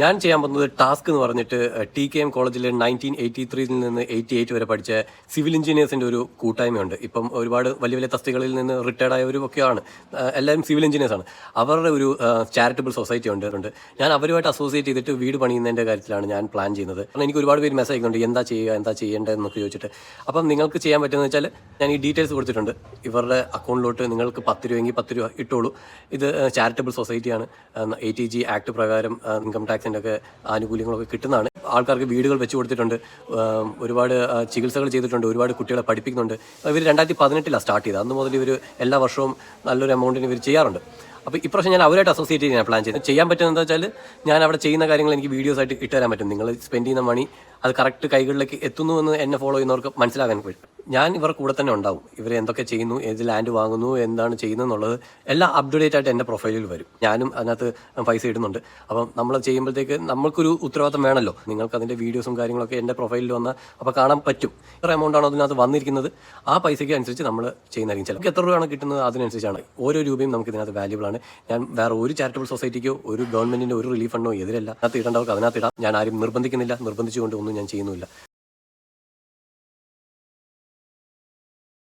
ഞാൻ ചെയ്യാൻ പോകുന്നത് ടാസ്ക് എന്ന് പറഞ്ഞിട്ട് TKM കോളേജിൽ 1983 നിന്ന് 88 വരെ പഠിച്ച സിവിൽ എഞ്ചിനീയേഴ്സിന്റെ ഒരു കൂട്ടായ്മയുണ്ട്. ഇപ്പം ഒരുപാട് വലിയ വലിയ തസ്തികളിൽ നിന്ന് റിട്ടയർഡ് ആയവരും ഒക്കെയാണ്. എല്ലാവരും സിവിൽ എഞ്ചിനീയേഴ്സ് ആണ്. അവരുടെ ഒരു ചാരിറ്റബിൾ സൊസൈറ്റി ഉണ്ട്. ഞാൻ അവരുമായിട്ട് അസോസിയേറ്റ് ചെയ്തിട്ട് വീട് പണിയുന്നതിന്റെ കാര്യത്തിലാണ് ഞാൻ പ്ലാൻ ചെയ്യുന്നത്. കാരണം എനിക്ക് ഒരുപാട് പേര് മെസ്സേജ് അയക്കുന്നുണ്ട്, എന്താ ചെയ്യേണ്ടതെന്നൊക്കെ ചോദിച്ചിട്ട്. അപ്പം നിങ്ങൾക്ക് ചെയ്യാൻ പറ്റുന്നത് വെച്ചാൽ ഞാൻ ഈ ഡീറ്റെയിൽസ് കൊടുത്തിട്ടുണ്ട്. ഇവരുടെ അക്കൗണ്ടിലോട്ട് നിങ്ങൾക്ക് 10 രൂപയെങ്കിൽ 10 രൂപ ഇട്ടോളൂ. ഇത് ചാരിറ്റബിൾ സൊസൈറ്റിയാണ്. ATG ആക്ട് പ്രകാരം ഇൻകം ടാക്സിന്റെ ഒക്കെ ആനുകൂല്യങ്ങളൊക്കെ കിട്ടുന്നതാണ്. ആൾക്കാർക്ക് വീടുകൾ വെച്ച് കൊടുത്തിട്ടുണ്ട്, ഒരുപാട് ചികിത്സകൾ ചെയ്തിട്ടുണ്ട്, ഒരുപാട് കുട്ടികളെ പഠിപ്പിക്കുന്നുണ്ട്. ഇവർ 2018 സ്റ്റാർട്ട് ചെയ്തത്. അന്ന് മുതൽ ഇവർ എല്ലാ വർഷവും നല്ലൊരു എമൗണ്ടിന് ഇവർ ചെയ്യാറുണ്ട്. അപ്പോൾ ഇപ്രാവശ്യം ഞാൻ അവരായിട്ട് അസോസിയേറ്റ് ചെയ്യാൻ പ്ലാൻ ചെയ്തത്. ചെയ്യാൻ പറ്റുന്നത് എന്താ വെച്ചാൽ ഞാൻ അവിടെ ചെയ്യുന്ന കാര്യങ്ങൾ എനിക്ക് വീഡിയോസ് ആയിട്ട് ഇട്ടുതരാൻ പറ്റും. നിങ്ങൾ സ്പെൻഡ് ചെയ്യുന്ന മണി അത് കറക്റ്റ് കൈകളിലേക്ക് എത്തുന്നു എന്ന് എന്നെ ഫോളോ ചെയ്യുന്നവർക്ക് മനസ്സിലാകാൻ പറ്റും. ഞാൻ ഇവർ കൂടെ തന്നെ ഉണ്ടാവും. ഇവർ എന്തൊക്കെ ചെയ്യുന്നു, ഏത് ലാൻഡ് വാങ്ങുന്നു, എന്താണ് ചെയ്യുന്നത് എന്നുള്ളത് എല്ലാം അപ്ഡേറ്റ് ആയിട്ട് എൻ്റെ പ്രൊഫൈലിൽ വരും. ഞാനും അതിനകത്ത് പൈസ ഇടുന്നുണ്ട്. അപ്പം നമ്മൾ ചെയ്യുമ്പോഴത്തേക്ക് നമ്മൾക്കൊരു ഉത്തരവാദിത്തം വേണമല്ലോ. നിങ്ങൾക്ക് അതിൻ്റെ വീഡിയോസും കാര്യങ്ങളൊക്കെ എൻ്റെ പ്രൊഫൈലിൽ വന്ന് അപ്പോൾ കാണാൻ പറ്റും. എത്ര എമൗണ്ടാണോ അതിനകത്ത് വന്നിരിക്കുന്നത് ആ പൈസയ്ക്ക് അനുസരിച്ച് നമ്മൾ ചെയ്യുന്നതായിരിക്കും. ചിലപ്പോൾ എത്ര രൂപയാണ് കിട്ടുന്നത് അതിനനുസരിച്ചാണ്. ഓരോ രൂപയും നമുക്ക് ഇതിനകത്ത് വാല്യൂബിൾ ആണ്. ഞാൻ വേറെ ഒരു ചാരിറ്റബിൾ സൊസൈറ്റിക്കോ ഒരു ഗവൺമെൻറ്റിൻ്റെ ഒരു റിലീഫ് ഫണ്ടോ എതിരല്ല. അതിനകത്ത് ഇടേണ്ടവർക്ക് അതിനകത്ത് ഇടാം. ഞാൻ ആരും നിർബന്ധിക്കുന്നില്ല, നിർബന്ധിച്ചുകൊണ്ട് ഒന്നും ഞാൻ ചെയ്യുന്നില്ല.